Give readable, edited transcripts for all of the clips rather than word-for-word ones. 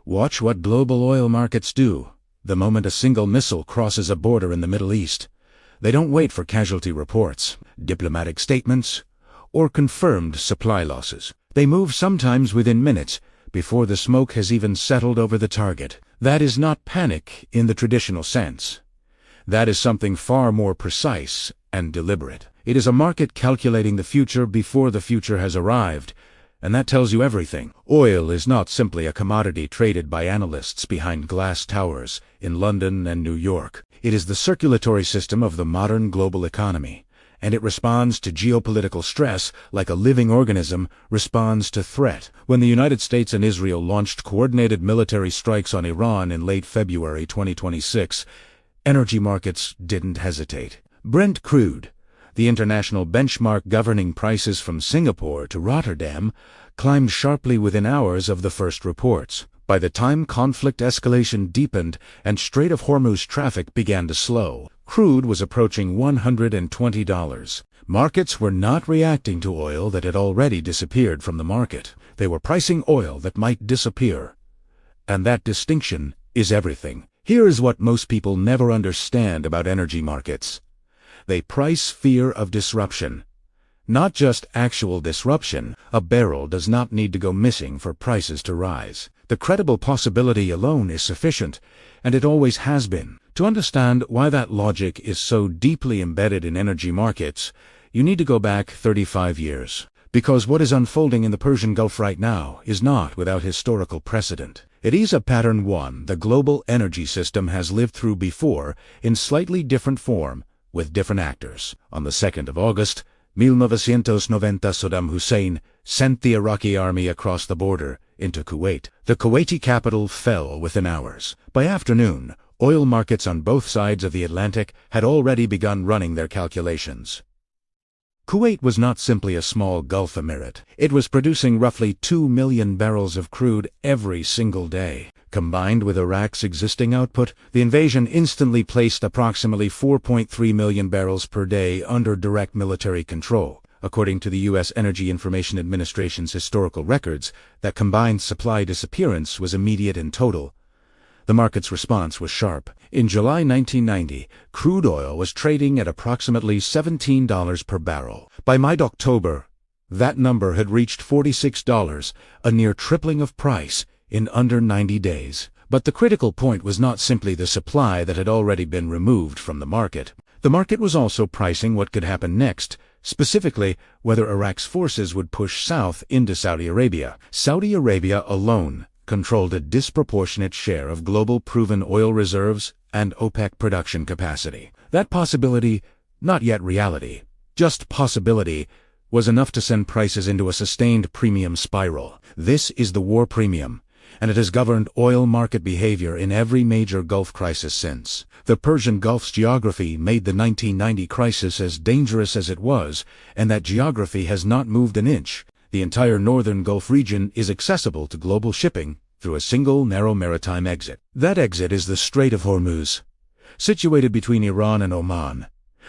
Watch what global oil markets do the moment a single missile crosses a border in the Middle East. They don't wait for casualty reports, diplomatic statements, or confirmed supply losses. They move sometimes within minutes, before the smoke has even settled over the target. That is not panic in the traditional sense. That is something far more precise and deliberate. It is a market calculating the future before the future has arrived, and that tells you everything. Oil is not simply a commodity traded by analysts behind glass towers in London and New York. It is the circulatory system of the modern global economy, and it responds to geopolitical stress like a living organism responds to threat. When the United States and Israel launched coordinated military strikes on Iran in late February 2026, energy markets didn't hesitate. Brent crude, the international benchmark governing prices from Singapore to Rotterdam, climbed sharply within hours of the first reports. By the time conflict escalation deepened and Strait of Hormuz traffic began to slow, crude was approaching $120. Markets were not reacting to oil that had already disappeared from the market. They were pricing oil that might disappear. And that distinction is everything. Here is what most people never understand about energy markets. They price fear of disruption. Not just actual disruption. A barrel does not need to go missing for prices to rise. The credible possibility alone is sufficient, and it always has been. To understand why that logic is so deeply embedded in energy markets, you need to go back 35 years. Because what is unfolding in the Persian Gulf right now is not without historical precedent. It is a pattern one the global energy system has lived through before in slightly different form, with different actors. On the 2nd of August, 1990, Saddam Hussein sent the Iraqi army across the border into Kuwait. The Kuwaiti capital fell within hours. By afternoon, oil markets on both sides of the Atlantic had already begun running their calculations. Kuwait was not simply a small Gulf emirate. It was producing roughly 2 million barrels of crude every single day. Combined with Iraq's existing output, the invasion instantly placed approximately 4.3 million barrels per day under direct military control. According to the U.S. Energy Information Administration's historical records, that combined supply disappearance was immediate and total. The market's response was sharp. In July 1990, crude oil was trading at approximately $17 per barrel. By mid-October, that number had reached $46, a near tripling of price in under 90 days. But the critical point was not simply the supply that had already been removed from the market. The market was also pricing what could happen next, specifically whether Iraq's forces would push south into Saudi Arabia. Saudi Arabia alone controlled a disproportionate share of global proven oil reserves and OPEC production capacity. That possibility, not yet reality, just possibility, was enough to send prices into a sustained premium spiral. This is the war premium, and it has governed oil market behavior in every major Gulf crisis since. The Persian Gulf's geography made the 1990 crisis as dangerous as it was, and that geography has not moved an inch. The entire northern Gulf region is accessible to global shipping through a single narrow maritime exit. That exit is the Strait of Hormuz, situated between Iran and Oman,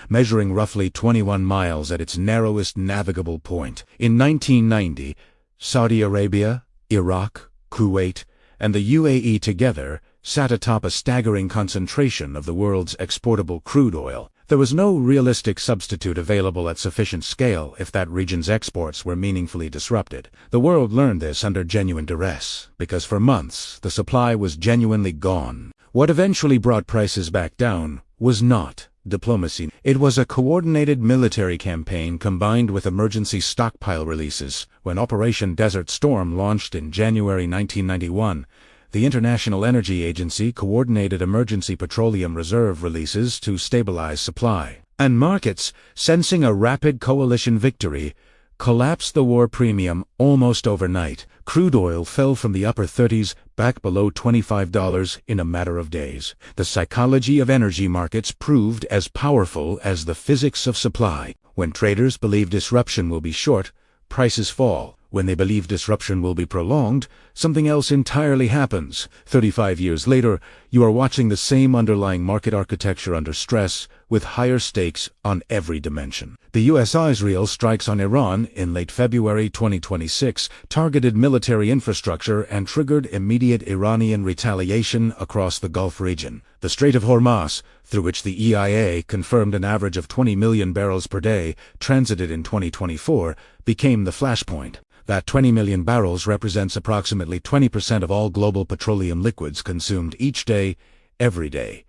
measuring roughly 21 miles at its narrowest navigable point. In 1990, Saudi Arabia, Iraq, Kuwait, and the UAE together sat atop a staggering concentration of the world's exportable crude oil. There was no realistic substitute available at sufficient scale if that region's exports were meaningfully disrupted. The world learned this under genuine duress, because for months the supply was genuinely gone. What eventually brought prices back down was not diplomacy. It was a coordinated military campaign combined with emergency stockpile releases. When Operation Desert Storm launched in January 1991, the International Energy Agency coordinated emergency petroleum reserve releases to stabilize supply. And markets, sensing a rapid coalition victory, collapsed the war premium almost overnight. Crude oil fell from the upper 30s back below $25 in a matter of days. The psychology of energy markets proved as powerful as the physics of supply. When traders believe disruption will be short, prices fall. When they believe disruption will be prolonged, something else entirely happens. 35 years later, you are watching the same underlying market architecture under stress, with higher stakes on every dimension. The US-Israel strikes on Iran in late February 2026 targeted military infrastructure and triggered immediate Iranian retaliation across the Gulf region. The Strait of Hormuz, through which the EIA confirmed an average of 20 million barrels per day transited in 2024, became the flashpoint. That 20 million barrels represents approximately 20% of all global petroleum liquids consumed each day, every day,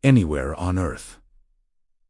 anywhere on Earth.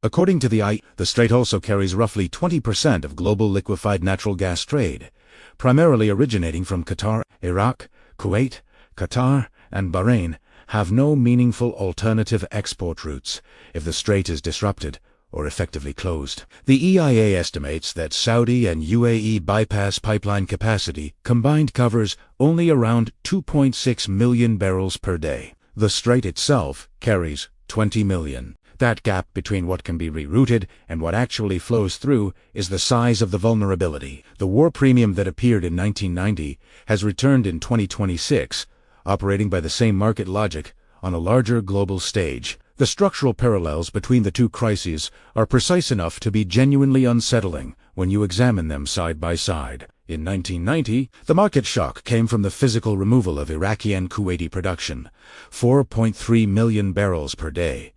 According to the IEA, the strait also carries roughly 20% of global liquefied natural gas trade, primarily originating from Qatar. Iraq, Kuwait, Qatar, and Bahrain have no meaningful alternative export routes if the strait is disrupted or effectively closed. The EIA estimates that Saudi and UAE bypass pipeline capacity combined covers only around 2.6 million barrels per day. The strait itself carries 20 million. That gap between what can be rerouted and what actually flows through is the size of the vulnerability. The war premium that appeared in 1990 has returned in 2026, operating by the same market logic on a larger global stage. The structural parallels between the two crises are precise enough to be genuinely unsettling when you examine them side by side. In 1990, the market shock came from the physical removal of Iraqi and Kuwaiti production, 4.3 million barrels per day.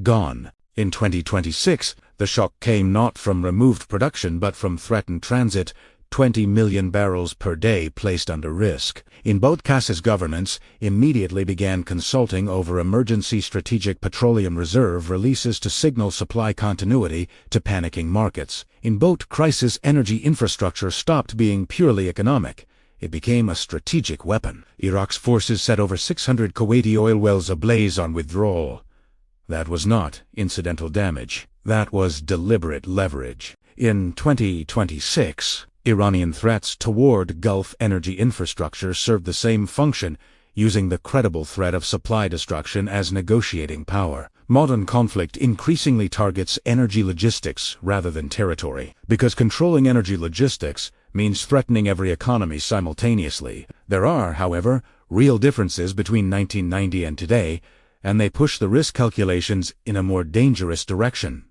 Gone. In 2026, the shock came not from removed production but from threatened transit, 20 million barrels per day placed under risk. In both cases, governments immediately began consulting over emergency strategic petroleum reserve releases to signal supply continuity to panicking markets. In both crises, energy infrastructure stopped being purely economic. It became a strategic weapon. Iraq's forces set over 600 Kuwaiti oil wells ablaze on withdrawal. That was not incidental damage. That was deliberate leverage. In 2026, Iranian threats toward Gulf energy infrastructure served the same function, using the credible threat of supply destruction as negotiating power. Modern conflict increasingly targets energy logistics rather than territory, because controlling energy logistics means threatening every economy simultaneously. There are, however, real differences between 1990 and today, and they push the risk calculations in a more dangerous direction.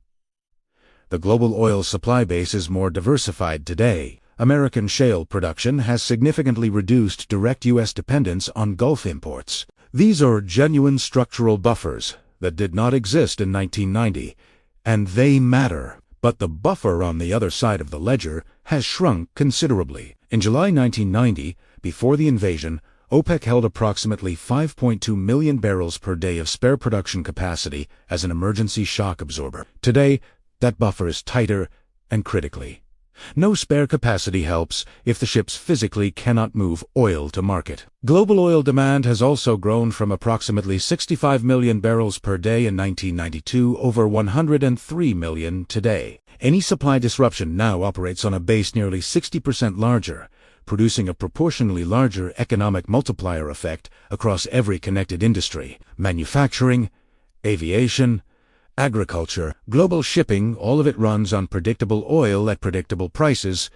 The global oil supply base is more diversified today. American shale production has significantly reduced direct U.S. dependence on Gulf imports. These are genuine structural buffers that did not exist in 1990, and they matter. But the buffer on the other side of the ledger has shrunk considerably. In July 1990, before the invasion, OPEC held approximately 5.2 million barrels per day of spare production capacity as an emergency shock absorber. Today, that buffer is tighter and critically. No spare capacity helps if the ships physically cannot move oil to market. Global oil demand has also grown from approximately 65 million barrels per day in 1992 over 103 million today. Any supply disruption now operates on a base nearly 60% larger, producing a proportionally larger economic multiplier effect across every connected industry: manufacturing, aviation, agriculture, global shipping. All of it runs on predictable oil at predictable prices,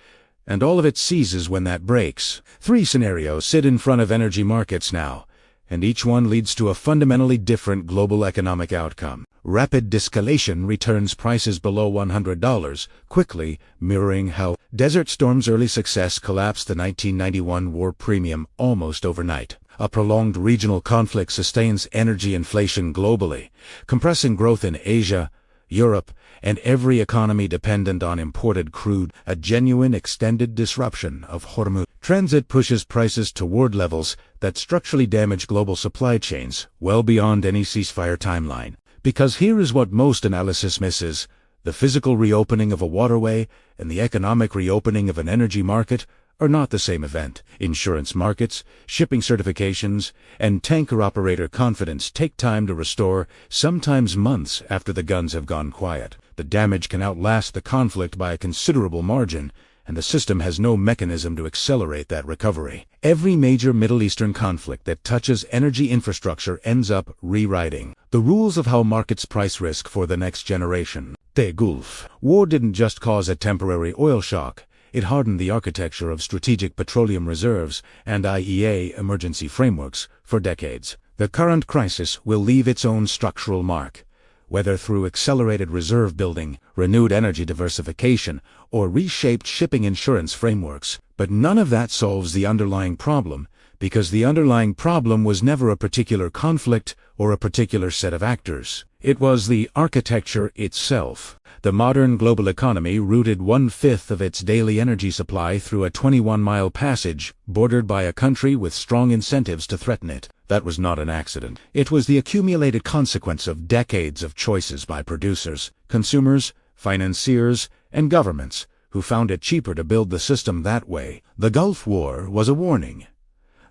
and all of it seizes when that breaks. Three scenarios sit in front of energy markets now, and each one leads to a fundamentally different global economic outcome. Rapid de-escalation returns prices below $100 quickly, mirroring how Desert Storm's early success collapsed the 1991 war premium almost overnight. A prolonged regional conflict sustains energy inflation globally, compressing growth in Asia, Europe, and every economy dependent on imported crude. A genuine extended disruption of Hormuz transit pushes prices toward levels that structurally damage global supply chains well beyond any ceasefire timeline. Because here is what most analysis misses: the physical reopening of a waterway and the economic reopening of an energy market are not the same event. Insurance markets, shipping certifications, and tanker operator confidence take time to restore, sometimes months after the guns have gone quiet. The damage can outlast the conflict by a considerable margin, and the system has no mechanism to accelerate that recovery. Every major Middle Eastern conflict that touches energy infrastructure ends up rewriting the rules of how markets price risk for the next generation. The Gulf War didn't just cause a temporary oil shock. It hardened the architecture of strategic petroleum reserves and IEA emergency frameworks for decades. The current crisis will leave its own structural mark, whether through accelerated reserve building, renewed energy diversification, or reshaped shipping insurance frameworks. But none of that solves the underlying problem, because the underlying problem was never a particular conflict or a particular set of actors. It was the architecture itself. The modern global economy routed 1/5 of its daily energy supply through a 21-mile passage bordered by a country with strong incentives to threaten it. That was not an accident. It was the accumulated consequence of decades of choices by producers, consumers, financiers, and governments who found it cheaper to build the system that way. The Gulf War was a warning.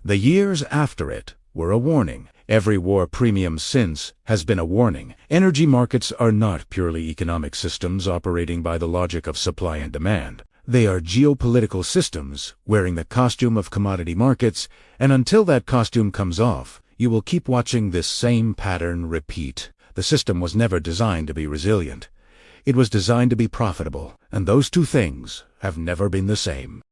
The years after it were a warning. Every war premium since has been a warning. Energy markets are not purely economic systems operating by the logic of supply and demand. They are geopolitical systems wearing the costume of commodity markets, and until that costume comes off, you will keep watching this same pattern repeat. The system was never designed to be resilient. It was designed to be profitable, and those two things have never been the same.